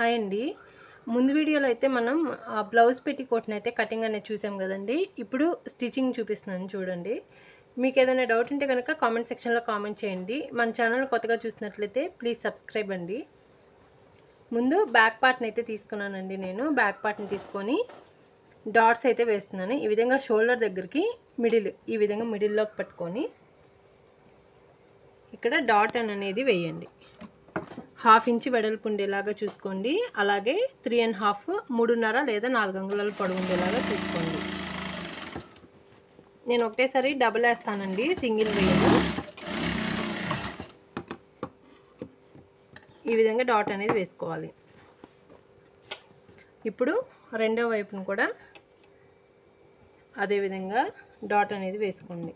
Hi అండి. ముందు వీడియోలో అయితే మనం బ్లౌజ్ పెట్టికోట్‌ని అయితే కటింగ్ అనేది చూసాం కదండీ. ఇప్పుడు స్టిచ్చింగ్ చూపిస్తున్నాను చూడండి. మీకు ఏదైనా డౌట్ ఉంటే కనుక కామెంట్ సెక్షన్‌లో కామెంట్ చేయండి. మన ఛానల్ కొత్తగా చూసినట్లయితే ప్లీజ్ సబ్స్క్రైబ్ అండి. ముందు బ్యాక్ పార్ట్‌ని అయితే తీసుకున్నానండి నేను. బ్యాక్ పార్ట్‌ని తీసుకొని డాట్స్ అయితే వేస్తున్నాను. ఈ విధంగా షోల్డర్ దగ్గరికి ఈ విధంగా మిడిల్లోకి పట్టుకొని ఇక్కడ డాట్ అనేది వేయండి. 1/2 ఇంచ్ వెడల్పు ఉండేలాగా చూసుకోండి. అలాగే 3.5 3.5 లేదా 4 అంగుళాల పొడవు ఉండేలాగా చూసుకోండి. నేను ఒకటేసారి డబుల్ వేస్తానండి, సింగిల్ వేయను. ఈ విధంగా డాట్ అనేది వేసుకోవాలి. ఇప్పుడు రెండో వైపును కూడా అదే విధంగా డాట్ అనేది వేసుకోండి.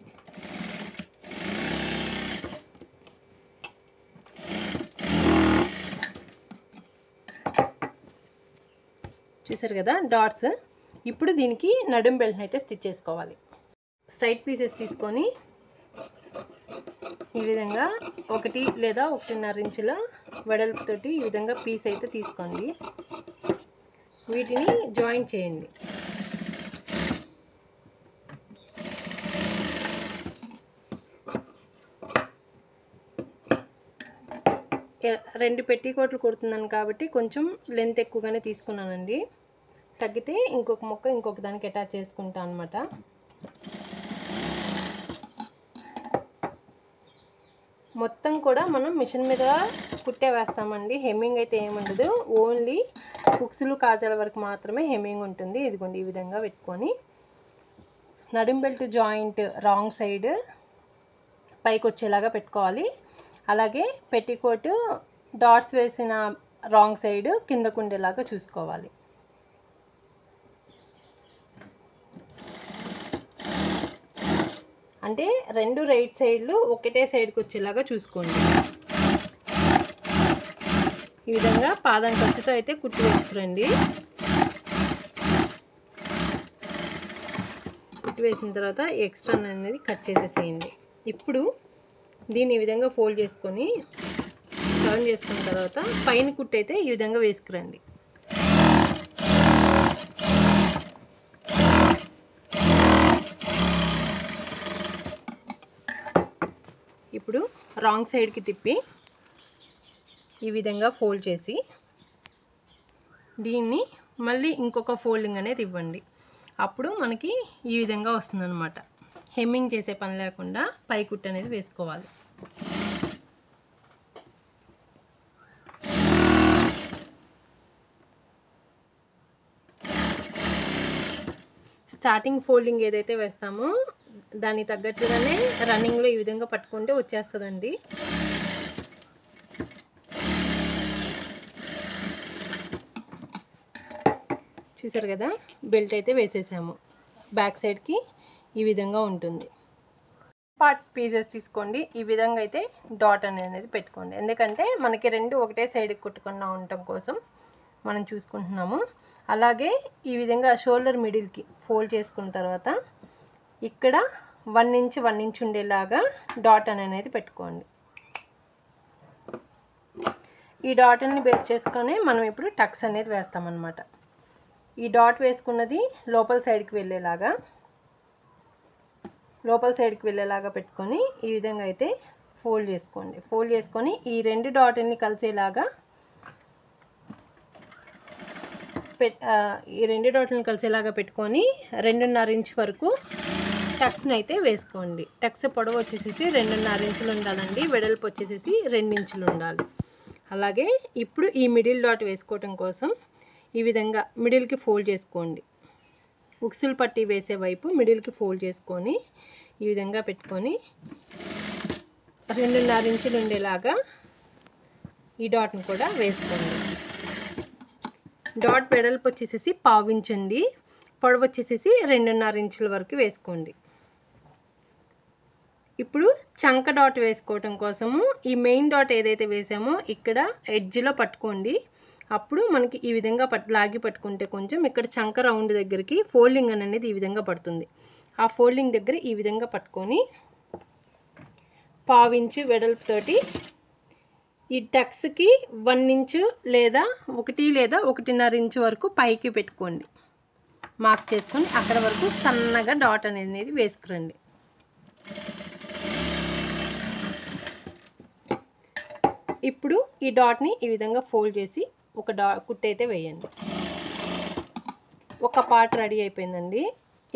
చూసారు కదా డాట్స్. ఇప్పుడు దీనికి నడుం బెల్ట్ని అయితే స్టిచ్ చేసుకోవాలి. స్ట్రైట్ పీసెస్ తీసుకొని ఈ విధంగా 1 లేదా 1.5 ఇంచుల వెడల్పుతోటి ఈ విధంగా పీస్ అయితే తీసుకోండి. వీటిని జాయిన్ చేయండి. రెండు పెట్టికోట్లు కుడుతున్నాను కాబట్టి కొంచెం లెంత్ ఎక్కువగానే తీసుకున్నానండి. తగ్గితే ఇంకొక ముక్క ఇంకొక దానికి అటాచ్ చేసుకుంటాను అన్నమాట. మొత్తం కూడా మనం మిషన్ మీద కుట్టే వేస్తామండి. హెమ్మింగ్ అయితే ఏముండదు. ఓన్లీ హుక్స్లు కాజాల వరకు మాత్రమే హెమ్మింగ్ ఉంటుంది. ఇదిగోండి ఈ విధంగా పెట్టుకొని నడుం బెల్ట్ జాయింట్ రాంగ్ సైడ్ పైకి వచ్చేలాగా పెట్టుకోవాలి. అలాగే పెట్టికోట్ డాట్స్ వేసిన రాంగ్ సైడ్ కిందకు ఉండేలాగా చూసుకోవాలి. అంటే రెండు రైట్ సైడ్లు ఒకటే సైడ్కి వచ్చేలాగా చూసుకోండి. ఈ విధంగా పాదం ఖర్చుతో అయితే కుట్టు వేసుకురండి. కుట్టు వేసిన తర్వాత ఎక్స్ట్రా అనేది కట్ చేసేసేయండి. ఇప్పుడు దీన్ని ఈ విధంగా ఫోల్డ్ చేసుకొని టర్న్ చేసుకున్న తర్వాత పైన కుట్టు అయితే ఈ విధంగా వేసుకురండి. ఇప్పుడు రాంగ్ సైడ్కి తిప్పి ఈ విధంగా ఫోల్డ్ చేసి దీన్ని మళ్ళీ ఇంకొక ఫోల్డింగ్ అనేది ఇవ్వండి. అప్పుడు మనకి ఈ విధంగా వస్తుందన్నమాట. హెమ్మింగ్ చేసే పని లేకుండా పై కుట్టు అనేది వేసుకోవాలి. స్టార్టింగ్ ఫోల్డింగ్ ఏదైతే వేస్తామో దానికి తగ్గట్టుగానే రన్నింగ్లో ఈ విధంగా పట్టుకుంటే వచ్చేస్తుందండి. చూసారు కదా, బెల్ట్ అయితే వేసేసాము. బ్యాక్ సైడ్కి ఈ విధంగా ఉంటుంది. పార్ట్ పీసెస్ తీసుకోండి. ఈ విధంగా అయితే డాట్ అనేది పెట్టుకోండి. ఎందుకంటే మనకి రెండు ఒకటే సైడ్కి కుట్టుకుండా ఉండటం కోసం మనం చూసుకుంటున్నాము. అలాగే ఈ విధంగా షోల్డర్ మిడిల్కి ఫోల్డ్ చేసుకున్న తర్వాత ఇక్కడ 1 ఇంచ్ ఉండేలాగా డాట్ అనేది పెట్టుకోండి. ఈ డాట్ని బేస్ చేసుకొని మనం ఇప్పుడు టక్స్ అనేది వేస్తామన్నమాట. ఈ డాట్ వేసుకున్నది లోపల సైడ్కి వెళ్ళేలాగా పెట్టుకొని ఈ విధంగా అయితే ఫోల్డ్ చేసుకోండి. ఫోల్డ్ చేసుకొని ఈ రెండు డాట్ని కలిసేలాగా పెట్టుకొని 2.5 ఇంచ్ వరకు టక్స్ని అయితే వేసుకోండి. టక్స్ పొడవు వచ్చేసేసి 2.5 ఇంచులు ఉండాలండి. వెడల్పు వచ్చేసేసి 2 ఇంచులు ఉండాలి. అలాగే ఇప్పుడు ఈ మిడిల్ డాట్ వేసుకోవటం కోసం ఈ విధంగా మిడిల్కి ఫోల్డ్ చేసుకోండి. ఉక్సులు పట్టి వేసే వైపు మిడిల్కి ఫోల్డ్ చేసుకొని ఈ విధంగా పెట్టుకొని 2.5 ఇంచులు ఉండేలాగా ఈ డాట్ని కూడా వేసుకోండి. డాట్ వెడల్పు వచ్చేసేసి 1/2 ఇంచ్ అండి. పొడవు వచ్చేసేసి 2.5 ఇంచుల వరకు వేసుకోండి. ఇప్పుడు చంక డాట్ వేసుకోవటం కోసము ఈ మెయిన్ డాట్ ఏదైతే వేసామో ఇక్కడ ఎడ్జ్లో పట్టుకోండి. అప్పుడు మనకి ఈ విధంగా లాగి పట్టుకుంటే కొంచెం ఇక్కడ చంక రౌండ్ దగ్గరికి ఫోల్డింగ్ అనేది ఈ విధంగా పడుతుంది. ఆ ఫోల్డింగ్ దగ్గర ఈ విధంగా పట్టుకొని 1/2 ఇంచ్ వెడల్పుతోటి ఈ టక్స్కి 1 ఇంచు లేదా 1 లేదా 1.5 ఇంచు వరకు పైకి పెట్టుకోండి. మార్క్ చేసుకొని అక్కడ వరకు సన్నగా డాట్ అనేది వేసుకురండి. ఇప్పుడు ఈ డాట్ని ఈ విధంగా ఫోల్డ్ చేసి ఒక కుట్టు అయితే వేయండి. ఒక పార్ట్ రెడీ అయిపోయిందండి.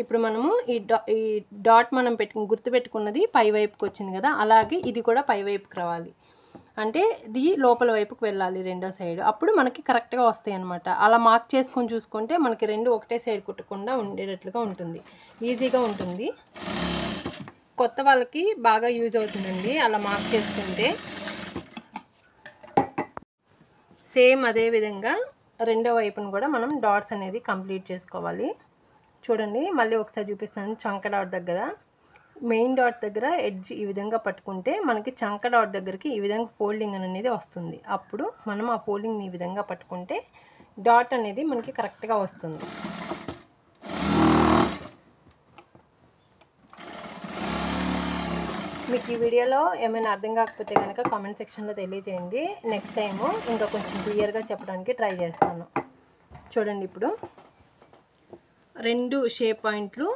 ఇప్పుడు మనము ఈ డాట్ మనం గుర్తు పెట్టుకున్నది పై వైపుకి వచ్చింది కదా, అలాగే ఇది కూడా పై వైపుకి రావాలి. అంటే ఇది లోపల వైపుకి వెళ్ళాలి రెండో సైడ్. అప్పుడు మనకి కరెక్ట్గా వస్తాయి అన్నమాట. అలా మార్క్ చేసుకొని చూసుకుంటే మనకి రెండు ఒకటే సైడ్ కుట్టకుండా ఉండేటట్లుగా ఉంటుంది, ఈజీగా ఉంటుంది. కొత్త వాళ్ళకి బాగా యూజ్ అవుతుందండి అలా మార్క్ చేసుకుంటే. సేమ్ అదే విధంగా రెండో వైపును కూడా మనం డాట్స్ అనేది కంప్లీట్ చేసుకోవాలి. చూడండి మళ్ళీ ఒకసారి చూపిస్తాను. చంక డాట్ దగ్గర, మెయిన్ డాట్ దగ్గర ఎడ్జ్ ఈ విధంగా పట్టుకుంటే మనకి చంక డాట్ దగ్గరికి ఈ విధంగా ఫోల్డింగ్ అనేది వస్తుంది. అప్పుడు మనం ఆ ఫోల్డింగ్ని ఈ విధంగా పట్టుకుంటే డాట్ అనేది మనకి కరెక్ట్గా వస్తుంది. మీకు ఈ వీడియోలో ఏమైనా అర్థం కాకపోతే కనుక కామెంట్ సెక్షన్లో తెలియజేయండి. నెక్స్ట్ టైము ఇంకా కొంచెం క్లియర్గా చెప్పడానికి ట్రై చేస్తాను. చూడండి ఇప్పుడు రెండు షేప్ పాయింట్లు,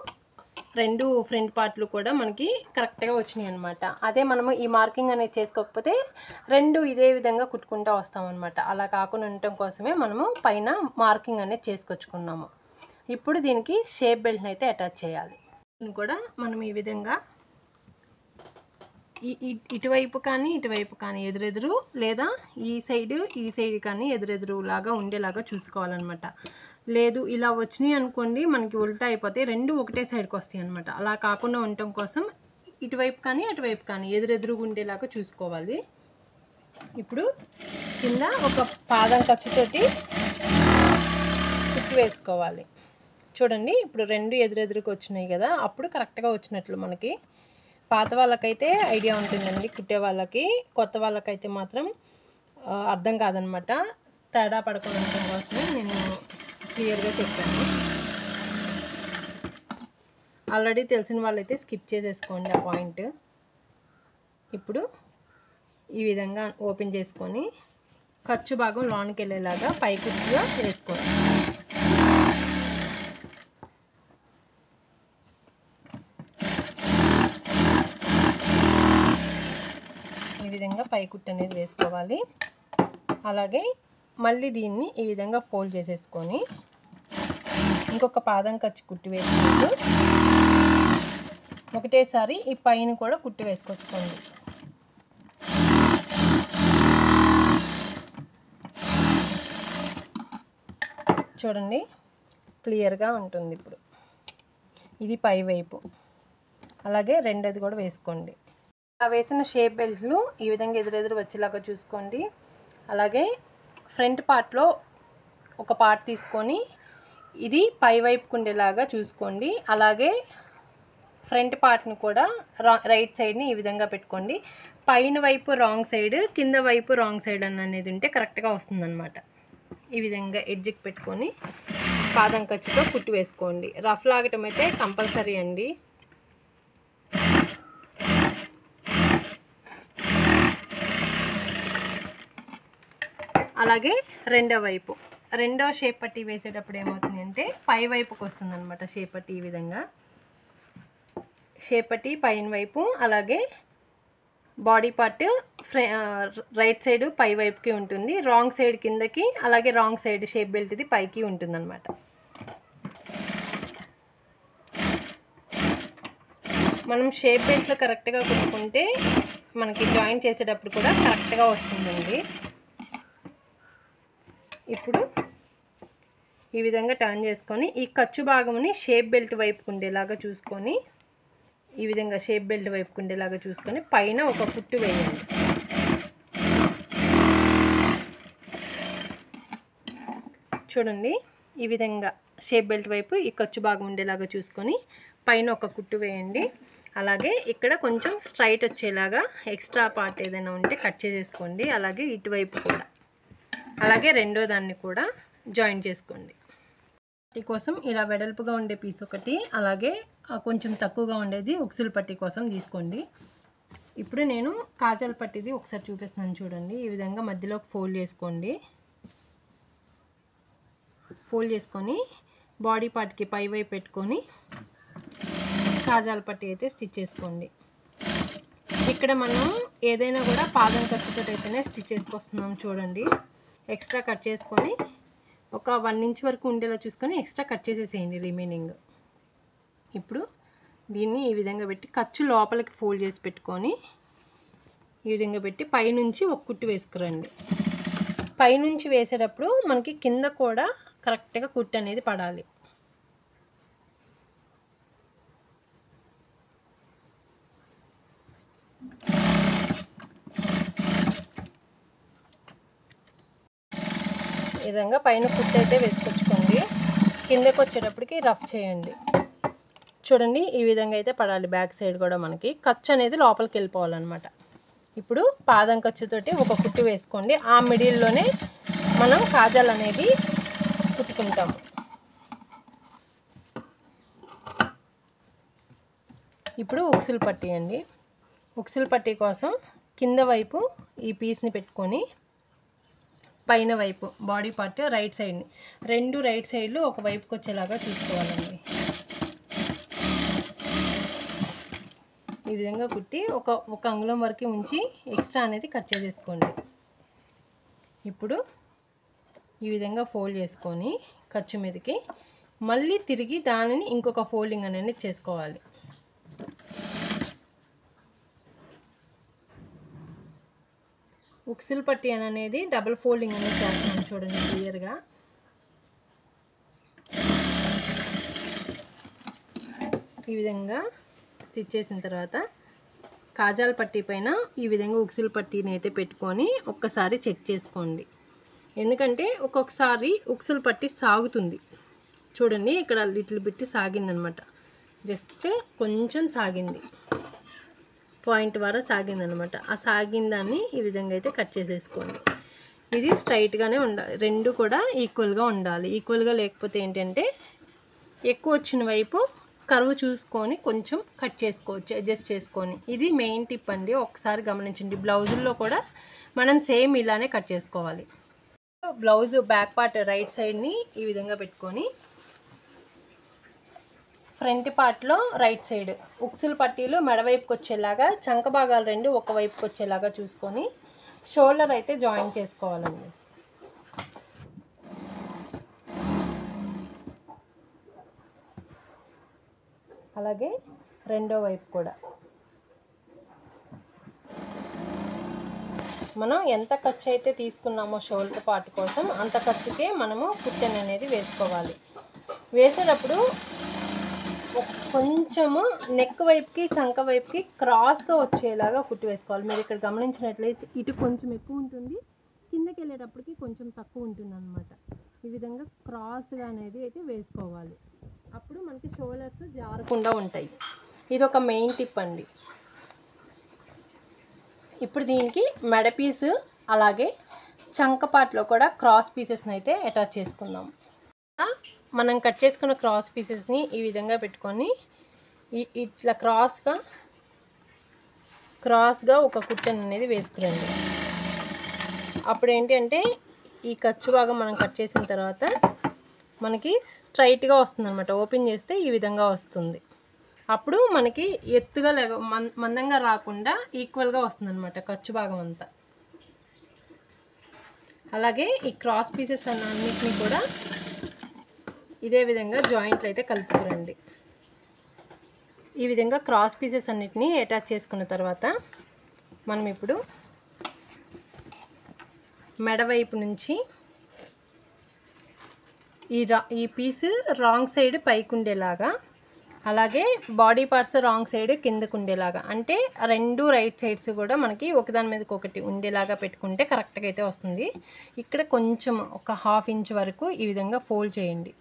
రెండు ఫ్రంట్ పార్ట్లు కూడా మనకి కరెక్ట్గా వచ్చినాయి అనమాట. అదే మనము ఈ మార్కింగ్ అనేది చేసుకోకపోతే రెండు ఇదే విధంగా కుట్టుకుంటూ వస్తామన్నమాట. అలా కాకుండా ఉండటం కోసమే మనము పైన మార్కింగ్ అనేది చేసుకొచ్చుకున్నాము. ఇప్పుడు దీనికి షేప్ బెల్ట్ని అయితే అటాచ్ చేయాలి. దీన్ని కూడా మనం ఈ విధంగా ఇటువైపు కానీ ఇటువైపు కానీ ఎదురెదురు, లేదా ఈ సైడ్ కానీ ఎదురెదురు లాగా ఉండేలాగా చూసుకోవాలన్నమాట. లేదు ఇలా వచ్చినాయి అనుకోండి మనకి ఉల్టా అయిపోతాయి, రెండు ఒకటే సైడ్కి వస్తాయి అనమాట. అలా కాకుండా ఉండటం కోసం ఇటువైపు కానీ అటువైపు కానీ ఎదురెదురుగా ఉండేలాగా చూసుకోవాలి. ఇప్పుడు కింద ఒక పాదం ఖర్చుతోటి కుట్టి వేసుకోవాలి. చూడండి ఇప్పుడు రెండు ఎదురెదురుకు వచ్చినాయి కదా, అప్పుడు కరెక్ట్గా వచ్చినట్లు మనకి. పాత వాళ్ళకైతే ఐడియా ఉంటుందండి కుట్టే వాళ్ళకి, కొత్త వాళ్ళకైతే మాత్రం అర్థం కాదనమాట. తేడా పడకుండా ఉండటం కోసమే నేను క్లియర్గా చెప్పాను. ఆల్రెడీ తెలిసిన వాళ్ళైతే స్కిప్ చేసేసుకోండి ఆ పాయింట్. ఇప్పుడు ఈ విధంగా ఓపెన్ చేసుకొని ఖర్చు భాగం లోనికి వెళ్ళేలాగా పైకుట్టుగా వేసుకోండి. ఈ విధంగా పైకుట్టు అనేది వేసుకోవాలి. అలాగే మళ్ళీ దీన్ని ఈ విధంగా ఫోల్డ్ చేసేసుకొని ఇంకొక పాదం ఖర్చు కుట్టి వేసుకుంటూ ఒకటేసారి ఈ పైన కూడా కుట్టి వేసుకొచ్చుకోండి. చూడండి క్లియర్గా ఉంటుంది. ఇప్పుడు ఇది పై వైపు, అలాగే రెండోది కూడా వేసుకోండి. వేసిన షేప్ బెల్ట్లు ఈ విధంగా ఎదురెదురు వచ్చేలాగా చూసుకోండి. అలాగే ఫ్రంట్ పార్ట్లో ఒక పార్ట్ తీసుకొని ఇది పై వైపుకు ఉండేలాగా చూసుకోండి. అలాగే ఫ్రంట్ పార్ట్ని కూడా రైట్ సైడ్ని ఈ విధంగా పెట్టుకోండి. పైన వైపు రాంగ్ సైడ్, కింద వైపు రాంగ్ సైడ్ అనేది ఉంటే కరెక్ట్గా వస్తుందన్నమాట. ఈ విధంగా ఎడ్జ్కి పెట్టుకొని పాదం ఖర్చుతో కుట్టి వేసుకోండి. రఫ్ లాగటం అయితే కంపల్సరీ అండి. అలాగే రెండో షేప్ పట్టి వేసేటప్పుడు ఏమవుతుంది అంటే పై వైపుకి వస్తుంది అనమాట షేప్ పట్టి. ఈ విధంగా షేప్ పట్టి పైన వైపు, అలాగే బాడీ పార్ట్ రైట్ సైడ్ పై వైపుకి ఉంటుంది, రాంగ్ సైడ్ కిందకి, అలాగే రాంగ్ సైడ్ షేప్ బెల్ట్ ఇది పైకి ఉంటుంది అనమాట. మనం షేప్ బెల్ట్లో కరెక్ట్గా కుట్టుకుంటే మనకి జాయిన్ చేసేటప్పుడు కూడా కరెక్ట్గా వస్తుందండి. ఇప్పుడు ఈ విధంగా టర్న్ చేసుకొని ఈ ఖర్చు భాగంని షేప్ బెల్ట్ వైపుకు ఉండేలాగా చూసుకొని, ఈ విధంగా షేప్ బెల్ట్ వైపుకు ఉండేలాగా చూసుకొని పైన ఒక కుట్టు వేయండి. చూడండి ఈ విధంగా షేప్ బెల్ట్ వైపు ఈ ఖర్చు భాగం ఉండేలాగా చూసుకొని పైన ఒక కుట్టు వేయండి. అలాగే ఇక్కడ కొంచెం స్ట్రైట్ వచ్చేలాగా ఎక్స్ట్రా పార్ట్ ఏదైనా ఉంటే కట్ చేసేసుకోండి. అలాగే ఇటువైపు కూడా, అలాగే రెండో దాన్ని కూడా జాయిన్ చేసుకోండి. పట్టీ కోసం ఇలా వెడల్పుగా ఉండే పీస్ ఒకటి, అలాగే కొంచెం తక్కువగా ఉండేది ఉక్సులు పట్టీ కోసం తీసుకోండి. ఇప్పుడు నేను కాజాల పట్టిది ఒకసారి చూపిస్తున్నాను చూడండి. ఈ విధంగా మధ్యలో ఫోల్డ్ చేసుకోండి. ఫోల్డ్ చేసుకొని బాడీ పార్ట్కి పై వైపు పెట్టుకొని కాజాల పట్టి అయితే స్టిచ్ చేసుకోండి. ఇక్కడ మనం ఏదైనా కూడా పాదం ఖర్చుతో అయితేనే స్టిచ్ చేసుకొస్తున్నాం చూడండి. ఎక్స్ట్రా కట్ చేసుకొని ఒక 1 ఇంచ్ వరకు ఉండేలా చూసుకొని ఎక్స్ట్రా కట్ చేసేసేయండి రిమైనింగ్. ఇప్పుడు దీన్ని ఈ విధంగా పెట్టి ఖర్చు లోపలికి ఫోల్డ్ చేసి పెట్టుకొని ఈ విధంగా పెట్టి పైనుంచి ఒక కుట్టు వేసుకురండి. పైనుంచి వేసేటప్పుడు మనకి కింద కూడా కరెక్ట్గా కుట్టు అనేది పడాలి. ఈ విధంగా పైన కుట్టు అయితే వేసుకొచ్చుకోండి. కిందకి వచ్చేటప్పటికి రఫ్ చేయండి. చూడండి ఈ విధంగా అయితే పడాలి. బ్యాక్ సైడ్ కూడా మనకి ఖర్చు అనేది లోపలికి వెళ్ళిపోవాలన్నమాట. ఇప్పుడు పాదం ఖర్చుతోటి ఒక కుట్టు వేసుకోండి. ఆ మిడిల్లోనే మనం కాజాలు అనేది కుట్టుకుంటాము. ఇప్పుడు ఉక్సులు పట్టీ అండి. ఉక్సులు పట్టీ కోసం కింద వైపు ఈ పీస్ని పెట్టుకొని పైన వైపు బాడీ పార్ట్ రైట్ సైడ్ని 2 రైట్ సైడ్లు ఒక వైపుకి వచ్చేలాగా చూసుకోవాలండి. ఈ విధంగా కుట్టి ఒక అంగుళం వరకు ఉంచి ఎక్స్ట్రా అనేది కట్ చేసేసుకోండి. ఇప్పుడు ఈ విధంగా ఫోల్డ్ చేసుకొని ఖర్చు మీదకి మళ్ళీ తిరిగి దానిని ఇంకొక ఫోల్డింగ్ అనేది చేసుకోవాలి. ఉక్సులు పట్టీ అనేది డబుల్ ఫోల్డింగ్ అనేది చేస్తున్నాం చూడండి క్లియర్గా. ఈ విధంగా స్టిచ్ చేసిన తర్వాత కాజాల పట్టీ పైన ఈ విధంగా ఉక్సులు పట్టీని అయితే పెట్టుకొని ఒక్కసారి చెక్ చేసుకోండి. ఎందుకంటే ఒక్కొక్కసారి ఉక్సులు పట్టీ సాగుతుంది చూడండి. ఇక్కడ లిటిల్ బిట్ సాగిందనమాట. జస్ట్ కొంచెం సాగింది, పాయింట్ వరకు సాగిందనమాట. ఆ సాగిన దాన్ని ఈ విధంగా అయితే కట్ చేసేసుకోండి. ఇది స్ట్రైట్గానే ఉండాలి. రెండు కూడా ఈక్వల్గా ఉండాలి. ఈక్వల్గా లేకపోతే ఏంటంటే ఎక్కువ వచ్చిన వైపు కర్వ్ చూసుకొని కొంచెం కట్ చేసుకోవచ్చు, అడ్జస్ట్ చేసుకొని. ఇది మెయిన్ టిప్ అండి, ఒకసారి గమనించండి. బ్లౌజుల్లో కూడా మనం సేమ్ ఇలానే కట్ చేసుకోవాలి. బ్లౌజ్ బ్యాక్ పార్ట్ రైట్ సైడ్ని ఈ విధంగా పెట్టుకొని ఫ్రంట్ పార్ట్లో రైట్ సైడ్ ఉక్సులు పట్టీలు మెడవైపుకి వచ్చేలాగా, చంక భాగాలు 2 ఒక వైపుకి వచ్చేలాగా చూసుకొని షోల్డర్ అయితే జాయిన్ చేసుకోవాలండి. అలాగే రెండో వైపు కూడా మనం ఎంత ఖర్చు అయితే తీసుకున్నామో షోల్డర్ పార్ట్ కోసం అంత ఖర్చుకే మనము కుట్టెన్ అనేది వేసుకోవాలి. వేసేటప్పుడు కొంచెము నెక్ వైపుకి చంక వైపుకి క్రాస్గా వచ్చేలాగా కుట్టి వేసుకోవాలి. మీరు ఇక్కడ గమనించినట్లయితే ఇటు కొంచెం ఎక్కువ ఉంటుంది, కిందకి వెళ్ళేటప్పటికి కొంచెం తక్కువ ఉంటుంది అన్నమాట. ఈ విధంగా క్రాస్గా అనేది అయితే వేసుకోవాలి. అప్పుడు మనకి షోల్డర్స్ జారకుండా ఉంటాయి. ఇది ఒక మెయిన్ టిప్ అండి. ఇప్పుడు దీనికి మెడ పీసు అలాగే చంక పార్ట్లో కూడా క్రాస్ పీసెస్ని అయితే అటాచ్ చేసుకుందాం. మనం కట్ చేసుకున్న క్రాస్ పీసెస్ని ఈ విధంగా పెట్టుకొని ఇట్లా క్రాస్గా ఒక కుట్టెన్ అనేది వేసుకురండి. అప్పుడు ఏంటి అంటే ఈ ఖర్చు భాగం మనం కట్ చేసిన తర్వాత మనకి స్ట్రైట్గా వస్తుంది అనమాట. ఓపెన్ చేస్తే ఈ విధంగా వస్తుంది. అప్పుడు మనకి ఎత్తుగా మందంగా రాకుండా ఈక్వల్గా వస్తుంది అనమాట ఖర్చు భాగం అంతా. అలాగే ఈ క్రాస్ పీసెస్ అన్నిటినీ కూడా ఇదే విధంగా జాయింట్లు అయితే కలుపుకురండి. ఈ విధంగా క్రాస్ పీసెస్ అన్నిటినీ అటాచ్ చేసుకున్న తర్వాత మనం ఇప్పుడు మెడ వైపు నుంచి ఈ పీస్ రాంగ్ సైడ్ పైకి ఉండేలాగా, అలాగే బాడీ పార్ట్స్ రాంగ్ సైడ్ కిందకు ఉండేలాగా, అంటే 2 రైట్ సైడ్స్ కూడా మనకి ఒకదాని మీదకి ఒకటి ఉండేలాగా పెట్టుకుంటే కరెక్ట్గా అయితే వస్తుంది. ఇక్కడ కొంచెం ఒక 1/2 ఇంచ్ వరకు ఈ విధంగా ఫోల్డ్ చేయండి.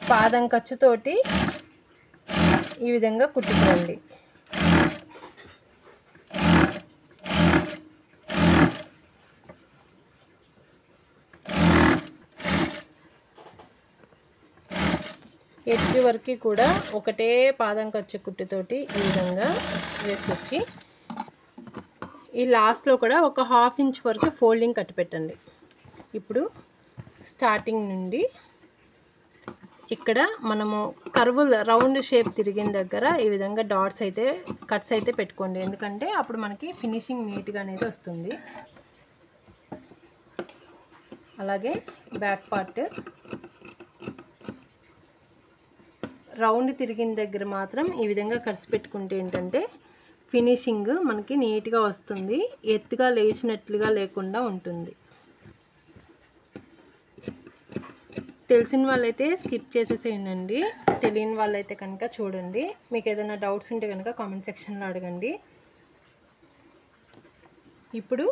పాదం ఖర్చుతోటి ఈ విధంగా కుట్టుకోండి. ఎడ్జ్ వరకు కూడా ఒకటే పాదం ఖర్చు కుట్టుతోటి ఈ విధంగా వేసుకొచ్చి ఈ లాస్ట్లో కూడా ఒక 1/2 ఇంచ్ వరకు ఫోల్డింగ్ కట్టి పెట్టండి. ఇప్పుడు స్టార్టింగ్ నుండి ఇక్కడ మనము కర్వులు రౌండ్ షేప్ తిరిగిన దగ్గర ఈ విధంగా డాట్స్ అయితే కట్స్ అయితే పెట్టుకోండి. ఎందుకంటే అప్పుడు మనకి ఫినిషింగ్ నీట్గా అనేది వస్తుంది. అలాగే బ్యాక్ పార్ట్ రౌండ్ తిరిగిన దగ్గర మాత్రం ఈ విధంగా కట్స్ పెట్టుకుంటే ఏంటంటే ఫినిషింగ్ మనకి నీట్గా వస్తుంది, ఎత్తుగా లేచినట్లుగా లేకుండా ఉంటుంది. తెలిసిన వాళ్ళైతే స్కిప్ చేసేసేయండి, తెలియని వాళ్ళైతే కనుక చూడండి. మీకు ఏదైనా డౌట్స్ ఉంటే కనుక కామెంట్ సెక్షన్లో అడగండి. ఇప్పుడు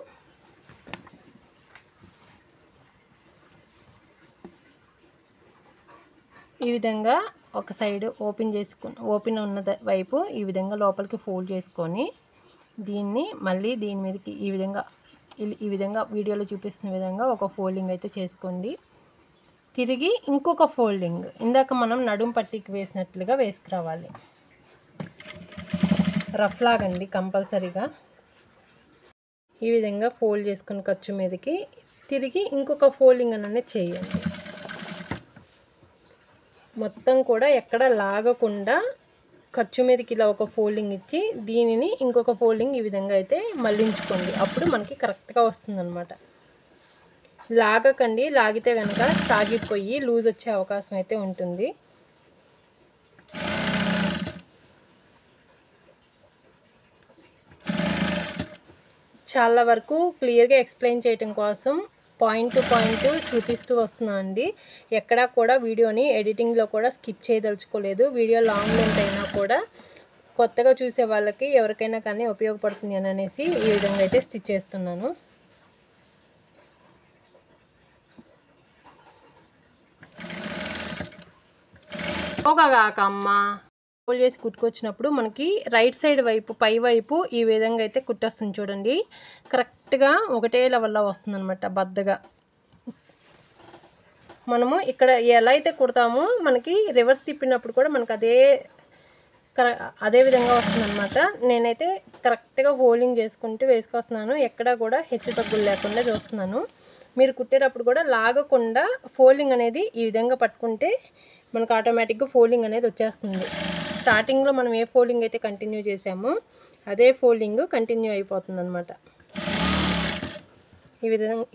ఈ విధంగా ఒక సైడ్ ఓపెన్ ఉన్న వైపు ఈ విధంగా లోపలికి ఫోల్డ్ చేసుకొని దీన్ని మళ్ళీ దీని మీదకి ఈ విధంగా వీడియోలో చూపిస్తున్న విధంగా ఒక ఫోల్డింగ్ అయితే చేసుకోండి. తిరిగి ఇంకొక ఫోల్డింగ్ ఇందాక మనం నడుం పట్టీకి వేసినట్లుగా వేసుకురావాలి. రఫ్ లాగండి కంపల్సరీగా. ఈ విధంగా ఫోల్డ్ చేసుకుని ఖర్చు మీదకి తిరిగి ఇంకొక ఫోల్డింగ్ అనేది చేయండి. మొత్తం కూడా ఎక్కడ లాగకుండా ఖర్చు మీదకి ఇలా ఒక ఫోల్డింగ్ ఇచ్చి దీనిని ఇంకొక ఫోల్డింగ్ ఈ విధంగా అయితే మళ్ళించుకోండి. అప్పుడు మనకి కరెక్ట్గా వస్తుందన్నమాట. లాగకండి, లాగితే కనుక సాగిపోయి లూజ్ వచ్చే అవకాశం అయితే ఉంటుంది. చాలా వరకు క్లియర్గా ఎక్స్ప్లెయిన్ చేయడం కోసం పాయింట్ టు పాయింట్ చూపిస్తూ వస్తున్నాను అండి. ఎక్కడా కూడా వీడియోని ఎడిటింగ్లో కూడా స్కిప్ చేయదలుచుకోలేదు. వీడియో లాంగ్ లెంత్ అయినా కూడా కొత్తగా చూసే వాళ్ళకి ఎవరికైనా కానీ ఉపయోగపడుతుంది అని అనేసి ఈ విధంగా అయితే స్టిచ్ చేస్తున్నాను. కాకమ్మ ఫోల్డ్ చేసి కుట్టుకొచ్చినప్పుడు మనకి రైట్ సైడ్ వైపు పై వైపు ఈ విధంగా అయితే కుట్టొస్తుంది చూడండి. కరెక్ట్గా ఒకటే లెవెల్లో వస్తుంది అనమాట. బద్దగా మనము ఇక్కడ ఎలా అయితే కుడతామో మనకి రివర్స్ తిప్పినప్పుడు కూడా మనకు అదే విధంగా వస్తుందన్నమాట. నేనైతే కరెక్ట్గా ఫోల్డింగ్ చేసుకుంటూ వేసుకొస్తున్నాను. ఎక్కడా కూడా హెచ్చు తగ్గులు లేకుండా చూస్తున్నాను. మీరు కుట్టేటప్పుడు కూడా లాగకుండా ఫోల్డింగ్ అనేది ఈ విధంగా పట్టుకుంటే మనకు ఆటోమేటిక్గా ఫోల్డింగ్ అనేది వచ్చేస్తుంది. స్టార్టింగ్లో మనం ఏ ఫోల్డింగ్ అయితే కంటిన్యూ చేసామో అదే ఫోల్డింగ్ కంటిన్యూ అయిపోతుంది అనమాట.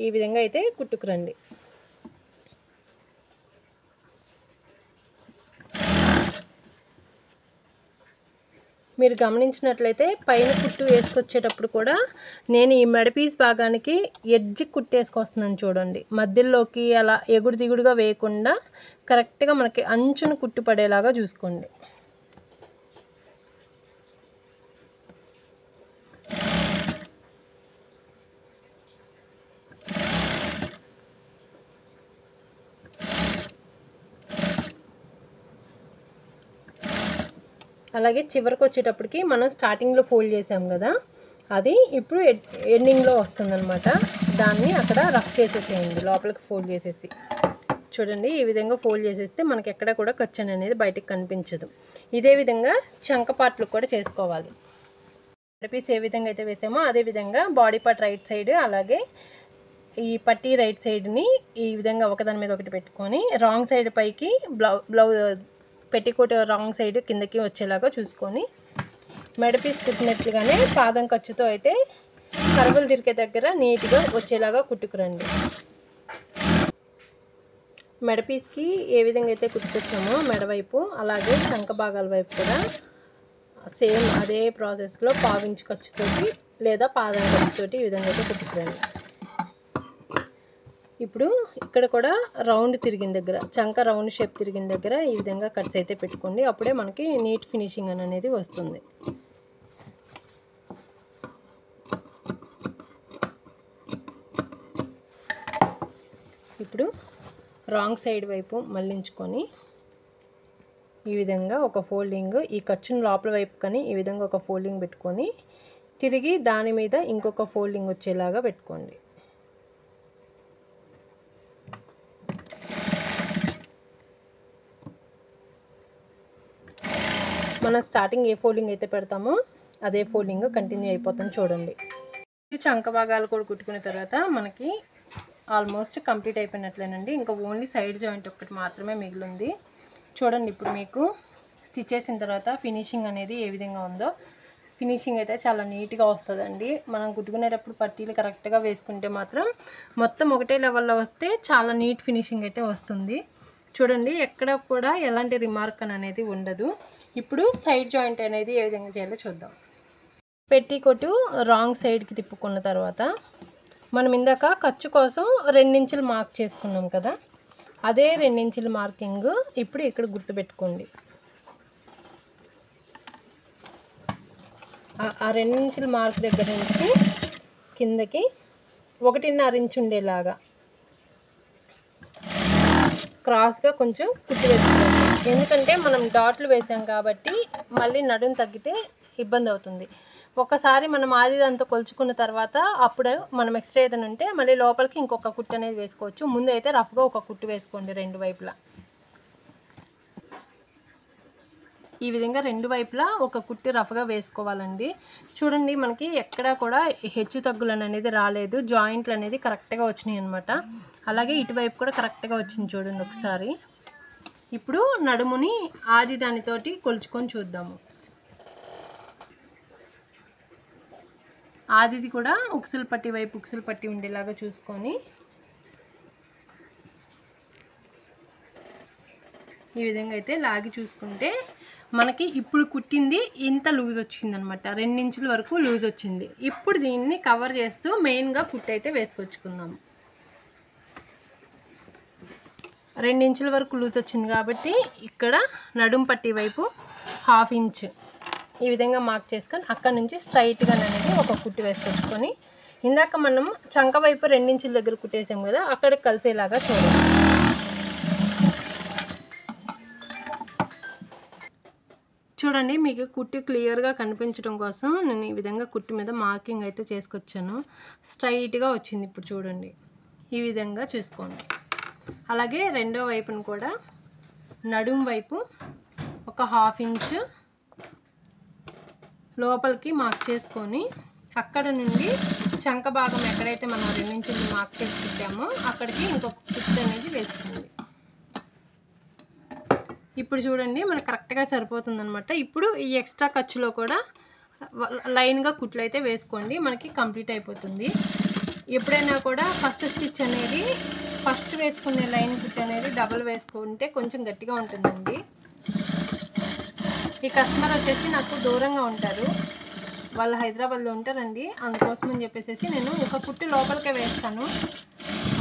ఈ విధంగా అయితే కుట్టుకురండి. మీరు గమనించినట్లయితే పైన కుట్టు వేసుకొచ్చేటప్పుడు కూడా నేను ఈ మెడపీస్ భాగానికి ఎడ్జ్ కుట్టేసుకొస్తున్నాను చూడండి. మధ్యలోకి అలా ఎగుడు దిగుడుగా వేయకుండా కరెక్ట్గా మనకి అంచును కుట్టు పడేలాగా చూసుకోండి. అలాగే చివరికి వచ్చేటప్పటికి మనం స్టార్టింగ్లో ఫోల్డ్ చేసాం కదా, అది ఇప్పుడు ఎండింగ్లో వస్తుందన్నమాట. దాన్ని అక్కడ రఫ్ చేసేసేయండి, లోపలికి ఫోల్డ్ చేసేసి చూడండి. ఈ విధంగా ఫోల్డ్ చేసేస్తే మనకి ఎక్కడ కూడా ఖర్చు అనేది బయటకు కనిపించదు. ఇదే విధంగా చంక పార్ట్లు కూడా చేసుకోవాలి. పీస్ ఏ విధంగా అయితే వేసామో అదే విధంగా బాడీ పార్ట్ రైట్ సైడ్ అలాగే ఈ పట్టీ రైట్ సైడ్ని ఈ విధంగా ఒకదాని మీద ఒకటి పెట్టుకొని రాంగ్ సైడ్ పైకి బ్లౌజ్ పెట్టికోట్ రాంగ్ సైడ్ కిందకి వచ్చేలాగా చూసుకొని మెడపీస్ కుట్టినట్లుగానే పాదం ఖర్చుతో అయితే కర్వలు తిరిగే దగ్గర నీట్గా వచ్చేలాగా కుట్టుకురండి. మెడపీస్కి ఏ విధంగా అయితే కుట్టుకొచ్చామో మెడవైపు అలాగే చంక భాగాల వైపు కూడా సేమ్ అదే ప్రాసెస్లో పావించి ఖర్చుతోటి లేదా పాదం ఖర్చుతోటి ఈ విధంగా అయితే కుట్టుకురండి. ఇప్పుడు ఇక్కడ కూడా రౌండ్ తిరిగిన దగ్గర చంక రౌండ్ షేప్ తిరిగిన దగ్గర ఈ విధంగా కట్స్ అయితే పెట్టుకోండి. అప్పుడే మనకి నీట్ ఫినిషింగ్ అనేది వస్తుంది. ఇప్పుడు రాంగ్ సైడ్ వైపు మళ్ళించుకొని ఈ విధంగా ఒక ఫోల్డింగ్ ఈ ఖర్చును లోపల వైపు కానీ ఈ విధంగా ఒక ఫోల్డింగ్ పెట్టుకొని తిరిగి దాని మీద ఇంకొక ఫోల్డింగ్ వచ్చేలాగా పెట్టుకోండి. మనం స్టార్టింగ్ ఏ ఫోల్డింగ్ అయితే పెడతామో అదే ఫోల్డింగ్ కంటిన్యూ అయిపోతుంది చూడండి. ఈ చంక భాగాలు కూడా కుట్టుకున్న తర్వాత మనకి ఆల్మోస్ట్ కంప్లీట్ అయిపోయినట్లేనండి. ఇంకా ఓన్లీ సైడ్ జాయింట్ ఒక్కటి మాత్రమే మిగిలింది. చూడండి ఇప్పుడు మీకు స్టిచ్ చేసిన తర్వాత ఫినిషింగ్ అనేది ఏ విధంగా ఉందో. ఫినిషింగ్ అయితే చాలా నీట్గా వస్తుందండి. మనం కుట్టుకునేటప్పుడు పట్టీలు కరెక్ట్గా వేసుకుంటే మాత్రం మొత్తం ఒకటే లెవెల్లో వస్తే చాలా నీట్ ఫినిషింగ్ అయితే వస్తుంది. చూడండి ఎక్కడ కూడా ఎలాంటి రిమార్క్ అనేది ఉండదు. ఇప్పుడు సైడ్ జాయింట్ అనేది ఏ విధంగా చేయాలో చూద్దాం. పెట్టికోటు రాంగ్ సైడ్కి తిప్పుకున్న తర్వాత మనం ఇందాక ఖర్చు కోసం 2 ఇంచులు మార్క్ చేసుకున్నాం కదా, అదే 2 ఇంచుల మార్కింగ్ ఇప్పుడు ఇక్కడ గుర్తుపెట్టుకోండి. ఆ 2 ఇంచుల మార్క్ దగ్గర నుంచి కిందకి 1.5 ఇంచు ఉండేలాగా క్రాస్గా కొంచెం కుట్టి వేసుకోండి. ఎందుకంటే మనం డాట్లు వేసాం కాబట్టి మళ్ళీ నడుం తగ్గితే ఇబ్బంది అవుతుంది. ఒకసారి మనం ఆదిదంతా కొలుచుకున్న తర్వాత అప్పుడు మనం ఎక్స్ట్రా ఏదైనా ఉంటే మళ్ళీ లోపలికి ఇంకొక కుట్టు అనేది వేసుకోవచ్చు. ముందు అయితే రఫ్గా ఒక కుట్టు వేసుకోండి 2 వైపులా. ఈ విధంగా 2 వైపులా ఒక కుట్టి రఫ్గా వేసుకోవాలండి. చూడండి మనకి ఎక్కడా కూడా హెచ్చు తగ్గులు అనేది రాలేదు. జాయింట్లు అనేది కరెక్ట్గా వచ్చినాయి అనమాట. అలాగే ఇటువైపు కూడా కరెక్ట్గా వచ్చింది చూడండి ఒకసారి. ఇప్పుడు నడుముని ఆది దానితోటి కొలుచుకొని చూద్దాము. ఆదిది కూడా ఉక్సులు పట్టి వైపు ఉక్సులు పట్టి ఉండేలాగా చూసుకొని ఈ విధంగా అయితే లాగి చూసుకుంటే మనకి ఇప్పుడు కుట్టింది ఇంత లూజ్ వచ్చిందనమాట. 2 ఇంచుల వరకు లూజ్ వచ్చింది. ఇప్పుడు దీన్ని కవర్ చేస్తూ మెయిన్గా కుట్టి అయితే వేసుకొచ్చుకుందాము. 2 ఇంచుల వరకు లూజ్ వచ్చింది కాబట్టి ఇక్కడ నడుం పట్టి వైపు 1/2 ఇంచ్ ఈ విధంగా మార్క్ చేసుకొని అక్కడ నుంచి స్ట్రైట్గా అనేది ఒక కుట్టి వేసుకొచ్చుకొని ఇందాక మనం చంక వైపు 2 ఇంచుల దగ్గర కుట్టేసాం కదా, అక్కడికి కలిసేలాగా చూడండి. చూడండి మీకు కుట్టి క్లియర్గా కనిపించడం కోసం నేను ఈ విధంగా కుట్టి మీద మార్కింగ్ అయితే చేసుకొచ్చాను. స్ట్రైట్గా వచ్చింది. ఇప్పుడు చూడండి ఈ విధంగా చూసుకోండి. అలాగే రెండో వైపును కూడా నడుం వైపు ఒక 1/2 ఇంచ్ లోపలికి మార్క్ చేసుకొని అక్కడ నుండి చంక భాగం ఎక్కడైతే మనం 2 ఇంచులు మార్క్ చేసి కుట్టామో అక్కడికి ఇంకొక కుట్టు అనేది వేసుకోండి. ఇప్పుడు చూడండి మనకు కరెక్ట్గా సరిపోతుందన్నమాట. ఇప్పుడు ఈ ఎక్స్ట్రా ఖర్చులో కూడా లైన్గా కుట్లు అయితే వేసుకోండి, మనకి కంప్లీట్ అయిపోతుంది. ఎప్పుడైనా కూడా ఫస్ట్ స్టిచ్ అనేది ఫస్ట్ వేసుకునే లైన్ కుట్టు అనేది డబల్ వేసుకుంటే కొంచెం గట్టిగా ఉంటుందండి. ఈ కస్టమర్ వచ్చేసి నాకు దూరంగా ఉంటారు, వాళ్ళు హైదరాబాద్లో ఉంటారండి. అందుకోసం అని చెప్పేసి నేను ఒక కుట్టు లోపలికే వేస్తాను.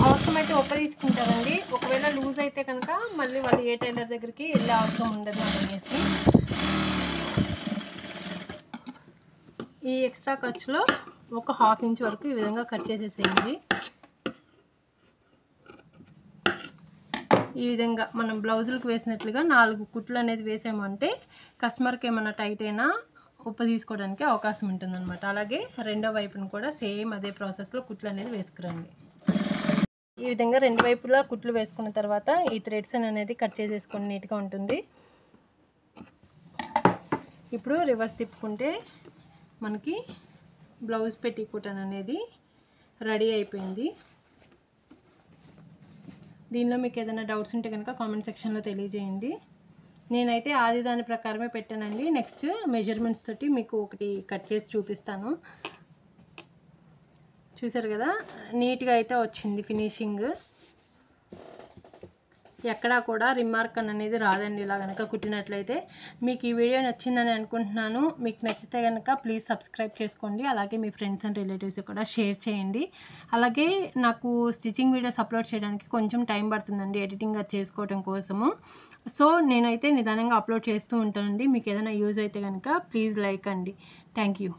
అవసరమైతే ఒక్క తీసుకుంటారండి. ఒకవేళ లూజ్ అయితే కనుక మళ్ళీ వాళ్ళు ఏ టైలర్ దగ్గరికి వెళ్ళే అవసరం ఉండదు అనేసి ఈ ఎక్స్ట్రా ఖర్చులో ఒక 1/2 ఇంచ్ వరకు ఈ విధంగా కట్ చేసేసేయండి. ఈ విధంగా మనం బ్లౌజులకు వేసినట్లుగా 4 కుట్లు అనేది వేసామంటే కస్టమర్కి ఏమైనా టైట్ అయినా ఉప్పు తీసుకోవడానికి అవకాశం ఉంటుందన్నమాట. అలాగే రెండో వైపును కూడా సేమ్ అదే ప్రాసెస్లో కుట్లు అనేది వేసుకురండి. ఈ విధంగా 2 వైపులా కుట్లు వేసుకున్న తర్వాత ఈ థ్రెడ్స్ అనేది కట్ చేసేసుకొని నీట్గా ఉంటుంది. ఇప్పుడు రివర్స్ తిప్పుకుంటే మనకి బ్లౌజ్ పెట్టికోట్ అనేది రెడీ అయిపోయింది. దీనిలో మీకు ఏదైనా డౌట్స్ ఉంటే కనుక కామెంట్ సెక్షన్లో తెలియజేయండి. నేనైతే ఆది దాని ప్రకారమే పెట్టానండి. నెక్స్ట్ మెజర్మెంట్స్ తోటి మీకు ఒకటి కట్ చేసి చూపిస్తాను. చూసారు కదా నీట్గా అయితే వచ్చింది ఫినిషింగ్. ఎక్కడా కూడా రిమార్క్ అనేది రాదండి ఇలా కనుక కుట్టినట్లయితే. మీకు ఈ వీడియో నచ్చిందని అనుకుంటున్నాను. మీకు నచ్చితే కనుక ప్లీజ్ సబ్స్క్రైబ్ చేసుకోండి. అలాగే మీ ఫ్రెండ్స్ అండ్ రిలేటివ్స్ కూడా షేర్ చేయండి. అలాగే నాకు స్టిచ్చింగ్ వీడియోస్ అప్లోడ్ చేయడానికి కొంచెం టైం పడుతుందండి ఎడిటింగ్ అది చేసుకోవడం కోసము. సో నేనైతే నిదానంగా అప్లోడ్ చేస్తూ ఉంటానండి. మీకు ఏదైనా యూజ్ అయితే కనుక ప్లీజ్ లైక్ అండి. Thank you.